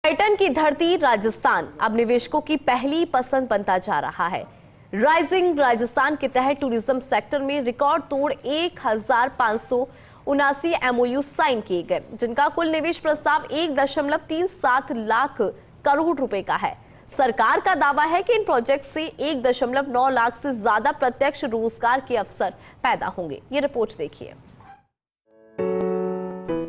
पर्यटन की धरती राजस्थान अब निवेशकों की पहली पसंद बनता जा रहा है। राइजिंग राजस्थान के तहत टूरिज्म सेक्टर में रिकॉर्ड तोड़ 1579 एमओयू साइन किए गए, जिनका कुल निवेश प्रस्ताव 1.37 लाख करोड़ रुपए का है। सरकार का दावा है कि इन प्रोजेक्ट से 1.9 लाख से ज्यादा प्रत्यक्ष रोजगार के अवसर पैदा होंगे। ये रिपोर्ट देखिए।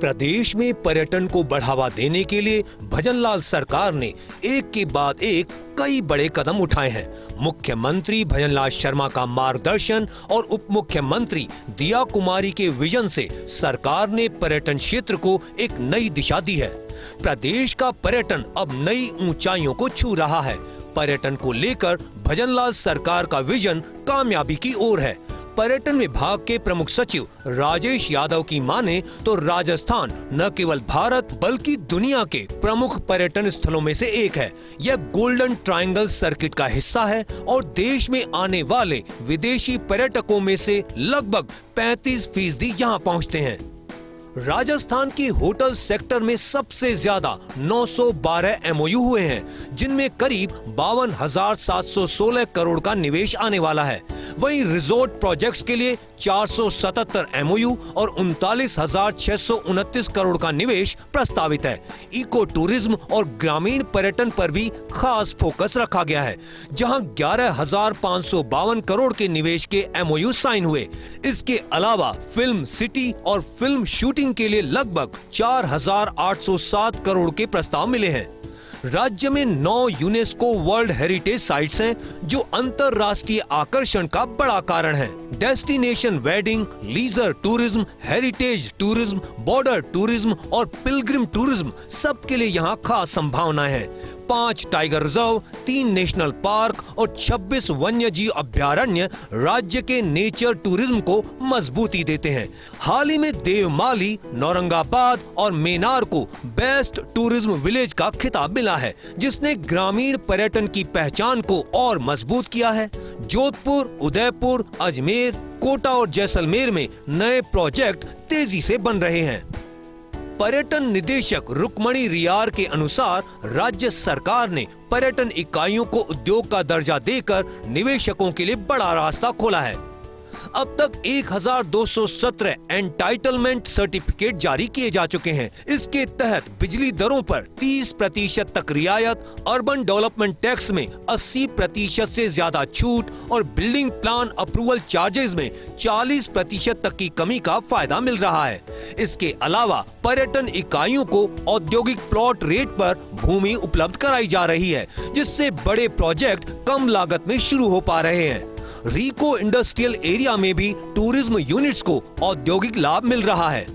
प्रदेश में पर्यटन को बढ़ावा देने के लिए भजनलाल सरकार ने एक के बाद एक कई बड़े कदम उठाए हैं। मुख्यमंत्री भजनलाल शर्मा का मार्गदर्शन और उप मुख्यमंत्री दिया कुमारी के विजन से सरकार ने पर्यटन क्षेत्र को एक नई दिशा दी है। प्रदेश का पर्यटन अब नई ऊंचाइयों को छू रहा है। पर्यटन को लेकर भजनलाल सरकार का विजन कामयाबी की ओर है। पर्यटन विभाग के प्रमुख सचिव राजेश यादव की माने तो राजस्थान न केवल भारत बल्कि दुनिया के प्रमुख पर्यटन स्थलों में से एक है। यह गोल्डन ट्रायंगल सर्किट का हिस्सा है और देश में आने वाले विदेशी पर्यटकों में से लगभग 35% यहाँ पहुँचते हैं। राजस्थान की होटल सेक्टर में सबसे ज्यादा 912 एमओयू हुए हैं, जिनमें करीब 52,716 करोड़ का निवेश आने वाला है। वहीं रिजॉर्ट प्रोजेक्ट्स के लिए 477 एमओयू और 39,629 करोड़ का निवेश प्रस्तावित है। इको टूरिज्म और ग्रामीण पर्यटन पर भी खास फोकस रखा गया है, जहां 11,552 करोड़ के निवेश के एमओयू साइन हुए। इसके अलावा फिल्म सिटी और फिल्म शूटिंग के लिए लगभग 4,807 करोड़ के प्रस्ताव मिले हैं। राज्य में 9 यूनेस्को वर्ल्ड हेरिटेज साइट्स हैं, जो अंतर्राष्ट्रीय आकर्षण का बड़ा कारण है। Destination wedding, leisure tourism, heritage tourism, border tourism और पिलग्रिम टूरिज्म सबके लिए यहाँ खास संभावनाएं हैं। 5 टाइगर रिजर्व, 3 नेशनल पार्क और 26 वन्य जीव अभ्यारण्य राज्य के नेचर टूरिज्म को मजबूती देते हैं। हाल ही में देवमाली, नौरंगाबाद और मेनार को बेस्ट टूरिज्म विलेज का खिताब मिला है, जिसने ग्रामीण पर्यटन की पहचान को और मजबूत किया है। जोधपुर, उदयपुर, अजमेर, कोटा और जैसलमेर में नए प्रोजेक्ट तेजी से बन रहे हैं। पर्यटन निदेशक रुक्मणी रियार के अनुसार राज्य सरकार ने पर्यटन इकाइयों को उद्योग का दर्जा देकर निवेशकों के लिए बड़ा रास्ता खोला है। अब तक 1,217 एंटाइटलमेंट सर्टिफिकेट जारी किए जा चुके हैं। इसके तहत बिजली दरों पर 30% तक रियायत, अर्बन डेवलपमेंट टैक्स में 80% से ज्यादा छूट और बिल्डिंग प्लान अप्रूवल चार्जेस में 40% तक की कमी का फायदा मिल रहा है। इसके अलावा पर्यटन इकाइयों को औद्योगिक प्लॉट रेट पर भूमि उपलब्ध कराई जा रही है, जिससे बड़े प्रोजेक्ट कम लागत में शुरू हो पा रहे हैं। रीको इंडस्ट्रियल एरिया में भी टूरिज्म यूनिट्स को औद्योगिक लाभ मिल रहा है।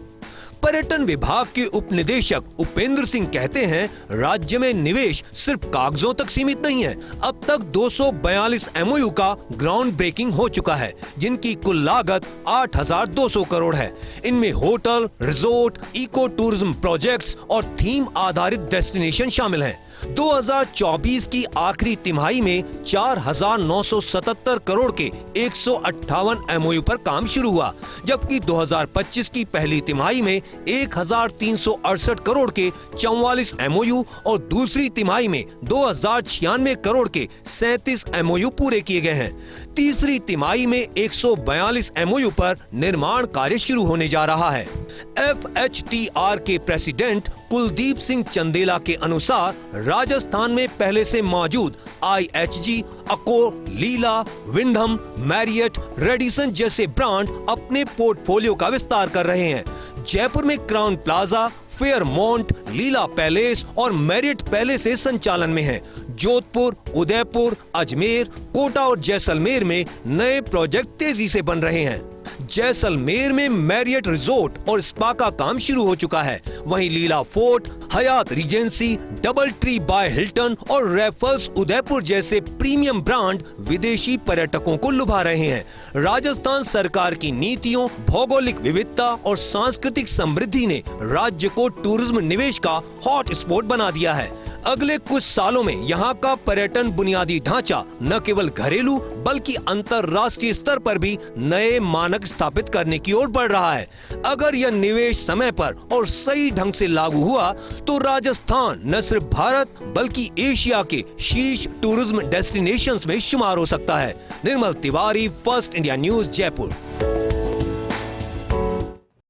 पर्यटन विभाग के उप निदेशक उपेंद्र सिंह कहते हैं, राज्य में निवेश सिर्फ कागजों तक सीमित नहीं है। अब तक 242 एमओयू का ग्राउंड ब्रेकिंग हो चुका है, जिनकी कुल लागत 8,200 करोड़ है। इनमें hotel, resort, eco tourism projects और थीम आधारित डेस्टिनेशन शामिल हैं। 2024 की आखिरी तिमाही में 4,977 करोड़ के 158 एमओयू पर काम शुरू हुआ, जबकि 2025 की पहली तिमाही में 1,368 करोड़ के 44 एमओयू और दूसरी तिमाही में 2,096 करोड़ के 37 एमओयू पूरे किए गए हैं। तीसरी तिमाही में 142 एमओयू पर निर्माण कार्य शुरू होने जा रहा है। FHTR के प्रेसिडेंट कुलदीप सिंह चंदेला के अनुसार राजस्थान में पहले से मौजूद IHG, अकोर, लीला, विंडहम, मैरियट, रेडिसन जैसे ब्रांड अपने पोर्टफोलियो का विस्तार कर रहे हैं। जयपुर में क्राउन प्लाजा, फेयरमोंट, लीला पैलेस और मैरियट पैलेस संचालन में है। जोधपुर, उदयपुर, अजमेर, कोटा और जैसलमेर में नए प्रोजेक्ट तेजी से बन रहे हैं। जैसलमेर में मैरियट रिजॉर्ट और स्पा का काम शुरू हो चुका है। वहीं Leela Fort, Hyatt Regency, Double Tree by Hilton और रेफल्स उदयपुर जैसे प्रीमियम ब्रांड विदेशी पर्यटकों को लुभा रहे हैं। राजस्थान सरकार की नीतियों, भौगोलिक विविधता और सांस्कृतिक समृद्धि ने राज्य को टूरिज्म निवेश का हॉट स्पॉट बना दिया है। अगले कुछ सालों में यहाँ का पर्यटन बुनियादी ढांचा न केवल घरेलू बल्कि अंतर्राष्ट्रीय स्तर पर भी नए मानक स्थापित करने की ओर बढ़ रहा है। अगर यह निवेश समय पर और सही ढंग से लागू हुआ तो राजस्थान न सिर्फ भारत बल्कि एशिया के शीर्ष टूरिज्म डेस्टिनेशंस में शुमार हो सकता है। Nirmal Tiwari, First India News, Jaipur.